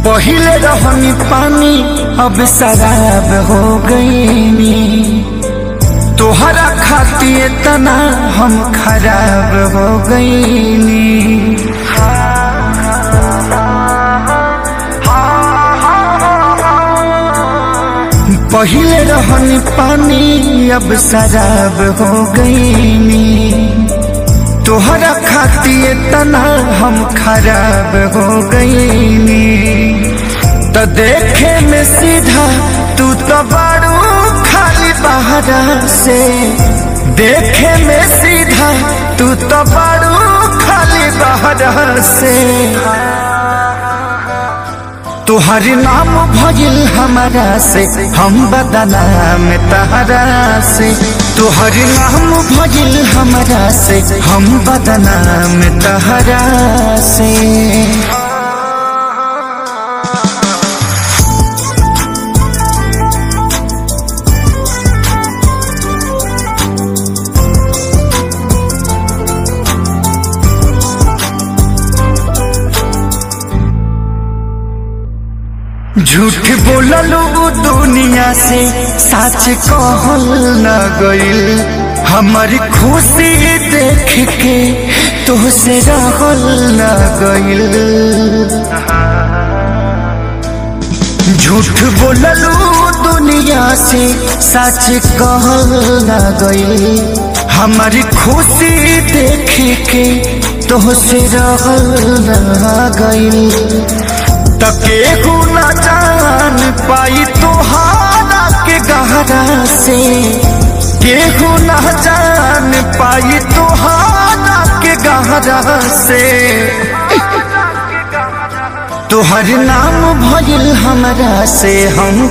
पहिले रहनी पानी अब शराब हो गईनी। तोहरा खातिर तना हम खराब हो गईनी। पहिले रहनी पानी अब शराब हो गईनी। तोहरा खातिर तना हम खराब हो गईनी। तो देखे में सीधा तू तो बड़ू खाली बहरा से। देखे में सीधा तू तो बड़ू खाली बहरा से। तुहर नाम भजिल हमारा से हम बदनाम तहरा से। तुहर नाम भजिल हमारा से हम बदनाम तहरा से। झूठ बोललू दुनिया से सच कहल न गइल। हमारी खुशी देख के तुहसे रहल न गइल। झूठ बोललू दुनिया से सच कहल न गइल। हमारी खुशी देख के तुहसे रहल न गइल। केहू न जान पाई तोहारा के गहरा से। केहू न जान पाई तोहारा के गहरा से। तोहर नाम भजिल हमरा से हम